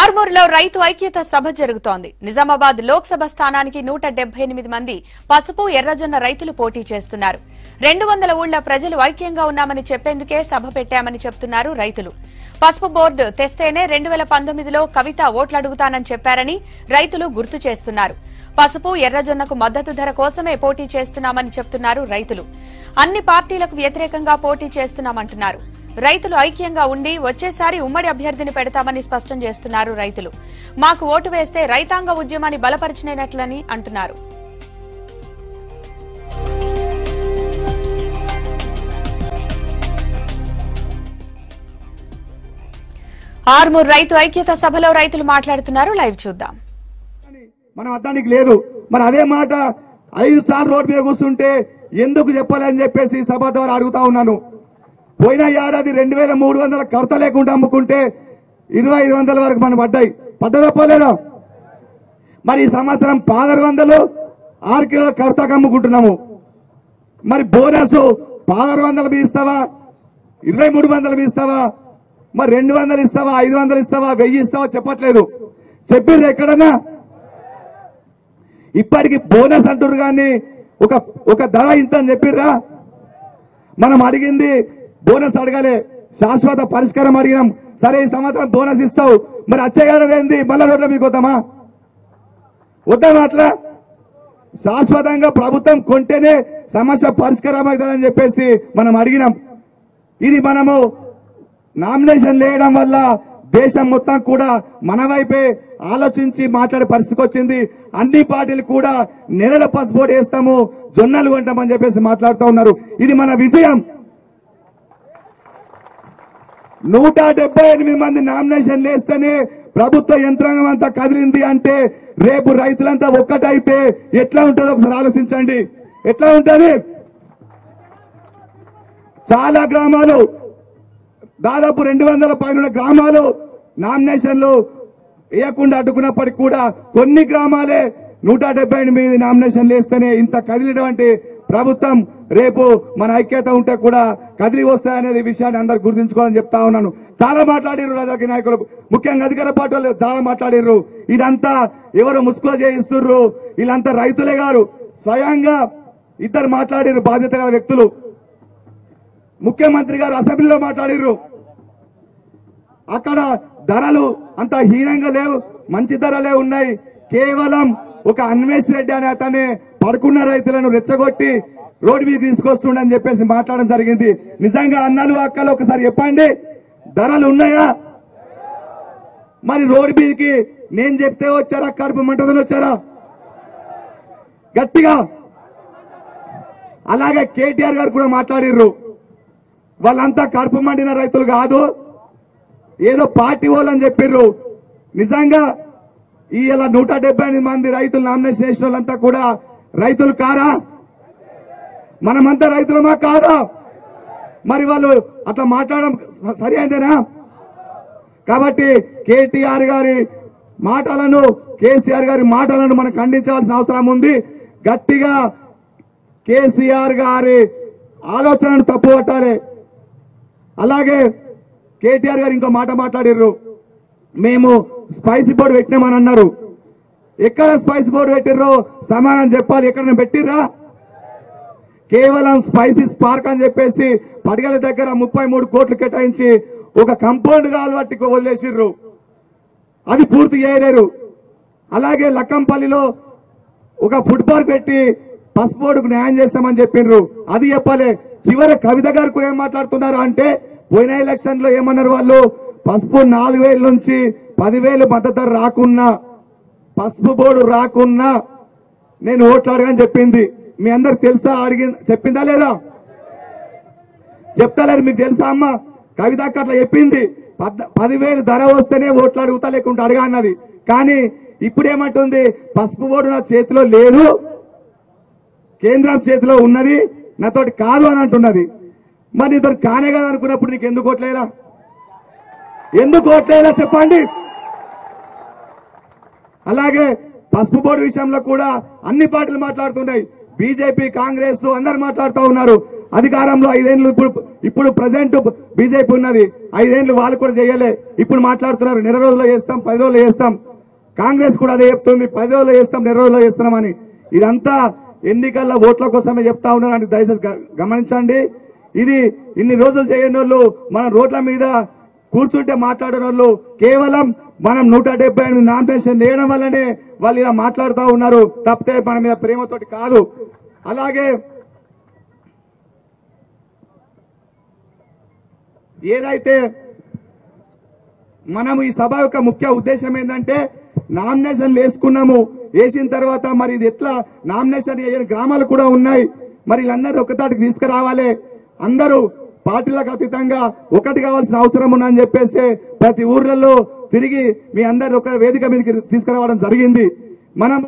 ఆర్మూర్లో రైతు ఐక్యత సభ జరుగుతోంది. నిజామాబాద్ లోక్సభ స్థానానికి 178 మంది పసుపు ఎర్రజొన్న రైతులు పోటీ చేస్తున్నారు. 200 ఊళ్ల ప్రజలు ఐక్యంగా ఉన్నామని చెప్పేందుకే సభ పెట్టామని చెప్తున్నారు రైతులు. పసుపు బోర్డు తెస్తేనే 2019లో కవిత ఓట్లడుగుతానని చెప్పారని రైతులు గుర్తు చేస్తున్నారు. పసుపు ఎర్రజొన్నకు మద్దతు ధర కోసమే పోటీ చేస్తున్నామని చెప్తున్నారు రైతులు. అన్ని పార్టీలకు వ్యతిరేకంగా పోటీ చేస్తున్నామంటున్నారు. రైతులు ఐక్యంగా ఉండి వచ్చేసారి ఉమ్మడి అభ్యర్థిని పెడతామని స్పష్టం చేస్తున్నారు రైతులు. మాకు ఓటు వేస్తే రైతాంగ ఉద్యమాన్ని బలపరిచినట్లని అంటున్నారు. ఆర్మూర్ రైతు ఐక్యత సభలో రైతులు మాట్లాడుతున్నారు. లైవ్ చూద్దాం. మనం అద్దానికి లేదు, మరి అదే మాట 5 సార్లు రోడ్డు మీద కూర్చుంటే ఎందుకు చెప్పాలని చెప్పేసి సభ ద్వారా అడుగుతా ఉన్నాను. పోయిన ఏడాది 2300 కర్త లేకుండా అమ్ముకుంటే 2500 వరకు మనం పడ్డదప్పలేదా? మరి ఈ సంవత్సరం 1600 6 కిలోల కర్తకు అమ్ముకుంటున్నాము. మరి బోనస్ 1600 ఇస్తావా, 2300 ఇస్తావా, మరి 200 ఇస్తావా, 500 ఇస్తావా, 1000 ఇస్తావా చెప్పట్లేదు. చెప్పింది ఎక్కడన్నా? ఇప్పటికి బోనస్ అంటారు కానీ ఒక ధర ఇంత అని చెప్పిర్రా? మనం అడిగింది బోనస్ అడగాలి, శాశ్వత పరిష్కారం అడిగినాం. సరే ఈ సంవత్సరం బోనస్ ఇస్తావు, మరి వచ్చే ఏడాది ఏంది మళ్ళా రోడ్ల మీకు వద్దామా? అట్లా శాశ్వతంగా ప్రభుత్వం కొంటేనే సమస్య పరిష్కారం అవుతుందని చెప్పేసి మనం అడిగినాం. ఇది మనము నామినేషన్ వేయడం వల్ల దేశం మొత్తం కూడా మన వైపే ఆలోచించి మాట్లాడే పరిస్థితికి వచ్చింది. అన్ని పార్టీలు కూడా నెలల పసుపోటు వేస్తాము, జొన్నలు కొంటామని చెప్పేసి మాట్లాడుతూ ఉన్నారు. ఇది మన విజయం. 178 మంది నామినేషన్ వేస్తేనే ప్రభుత్వ యంత్రాంగం అంతా కదిలింది అంటే రేపు రైతులంతా ఒక్కటైతే ఎట్లా ఉంటుందో ఒకసారి ఆలోచించండి. ఎట్లా ఉంటుంది? చాలా గ్రామాలు, దాదాపు 200 పైన గ్రామాలు నామినేషన్లు వేయకుండా అడ్డుకున్నప్పటికీ కూడా కొన్ని గ్రామాలే 178 నామినేషన్లు వేస్తేనే ఇంత కదిలినటువంటి ప్రభుత్వం రేపు మన ఐక్యత ఉంటే కూడా కదిలి వస్తాయనేది విషయాన్ని అందరు గుర్తుంచుకోవాలని చెప్తా ఉన్నాను. చాలా మాట్లాడిర్రు రాజకీయ నాయకులు, ముఖ్యంగా అధికార పార్టీ వాళ్ళు చాలా మాట్లాడిర్రు. ఇదంతా ఎవరు ముసుగులో చేయిస్తుర్రు, వీళ్ళంతా రైతులే గారు. స్వయంగా ఇద్దరు మాట్లాడిర్రు బాధ్యత గల వ్యక్తులు. ముఖ్యమంత్రి గారు అసెంబ్లీలో మాట్లాడిర్రు. అక్కడ ధరలు అంత హీనంగా లేవు, మంచి ధరలే ఉన్నాయి. కేవలం ఒక అన్వేష్ రెడ్డి అనే అతనే పడుకున్న రైతులను రెచ్చగొట్టి రోడ్డు మీద తీసుకొస్తుండని చెప్పేసి మాట్లాడడం జరిగింది. నిజంగా అన్నలు అక్కలు ఒకసారి చెప్పండి, ధరలు ఉన్నాయా? మరి రోడ్డు మీదకి నేను చెప్తే వచ్చారా, కడుపు మంటదని వచ్చారా? గట్టిగా. అలాగే కేటీఆర్ గారు కూడా మాట్లాడిర్రు. వాళ్ళంతా కడుపు మండిన రైతులు కాదు, ఏదో పార్టీ వాళ్ళని చెప్పిర్రు. నిజంగా ఇలా 178 మంది రైతులు నామినేషన్ వేసిన వాళ్ళంతా కూడా రైతులు కారా? మనమంతా రైతులమా కాదా? మరి వాళ్ళు అట్లా మాట్లాడడం సరి అయిందేనా? కాబట్టి కేటీఆర్ గారి మాటలను, కేసీఆర్ గారి మాటలను మనం ఖండించాల్సిన అవసరం ఉంది. గట్టిగా కేసీఆర్ గారి ఆలోచనను తప్పుపట్టాలి. అలాగే కేటీఆర్ గారు ఇంకో మాట మాట్లాడిర్రు. మేము స్పైసీ బోర్డు పెట్టినామని అన్నారు. ఎక్కడ స్పైసీ బోర్డు పెట్టిర్రో సమానం చెప్పాలి. ఎక్కడ పెట్టిర్రా? కేవలం స్పైసీ స్పార్క్ అని చెప్పేసి పడిగల దగ్గర 33 కోట్లు కేటాయించి ఒక కంపౌండ్ కాలువట్టి వదిలేసిర్రు. అది పూర్తి చేయలేరు. అలాగే లక్కంపల్లిలో ఒక ఫుడ్ పార్క్ పెట్టి పసుపు బోర్డుకు న్యాయం చేస్తామని చెప్పిండ్రు. అది చెప్పలే. చివరి కవిత గారు కూడా ఏం మాట్లాడుతున్నారు అంటే, పోయిన ఎలక్షన్ లో ఏమన్నారు వాళ్ళు, పసుపు 4000 నుంచి 10,000 మద్దతు రాకున్నా, పసుపు బోర్డు రాకున్నా నేను ఓట్లు అడగని చెప్పింది. మీ అందరు తెలుసా? చెప్పిందా లేదా? చెప్తలేరు. మీకు తెలుసా అమ్మ? కవితకి అట్లా చెప్పింది. 10,000 ధర వస్తేనే ఓట్లు అడుగుతా, లేకుంటే అడగా అన్నది. కానీ ఇప్పుడేమంటుంది, పసుపు బోర్డు నా చేతిలో లేదు, కేంద్రం చేతిలో ఉన్నది, నాతోటి కాదు అని అంటున్నది. మరి నీతో కానే కదా అనుకున్నప్పుడు నీకు ఎందుకు ఓట్లేలా? ఎందుకు ఓట్లేలా చెప్పండి. అలాగే పసుపు బోర్డు విషయంలో కూడా అన్ని పార్టీలు మాట్లాడుతున్నాయి. బీజేపీ, కాంగ్రెస్ అందరు మాట్లాడుతూ ఉన్నారు. అధికారంలో 5 ఏళ్ళు ఇప్పుడు ప్రజెంట్ బీజేపీ ఉన్నది, 5 ఏళ్ళు వాళ్ళు కూడా చేయలే. ఇప్పుడు మాట్లాడుతున్నారు నెల రోజుల్లో చేస్తాం, 10 రోజుల్లో చేస్తాం. కాంగ్రెస్ కూడా అదే చెప్తుంది, 10 రోజుల్లో చేస్తాం, నెల రోజుల్లో చేస్తున్నామని. ఇదంతా ఎన్నికల్లో ఓట్ల కోసమే చెప్తా ఉన్నారని దయచేసి గమనించండి. ఇది ఇన్ని రోజులు చేయని వాళ్ళు, మన రోడ్ల మీద కూర్చుంటే మాట్లాడిన వాళ్ళు కేవలం మనం 178 నామినేషన్ వేయడం వల్లనే వాళ్ళు ఇలా మాట్లాడుతూ ఉన్నారు, తప్పితే మన మీద ప్రేమతోటి కాదు. అలాగే ఏదైతే మనం ఈ సభ యొక్క ముఖ్య ఉద్దేశం ఏంటంటే నామినేషన్లు వేసుకున్నాము, వేసిన తర్వాత మరి ఇది ఎట్లా నామినేషన్ వేయని గ్రామాలు కూడా ఉన్నాయి, మరి వీళ్ళందరూ ఒకతాటికి తీసుకురావాలి, అందరూ పార్టీలకు అతీతంగా ఒకటి కావాల్సిన అవసరం ఉందని చెప్పేస్తే ప్రతి ఊర్లలో తిరిగి మీ అందరు ఒక వేదిక మీదకి తీసుకురావడం జరిగింది. మనం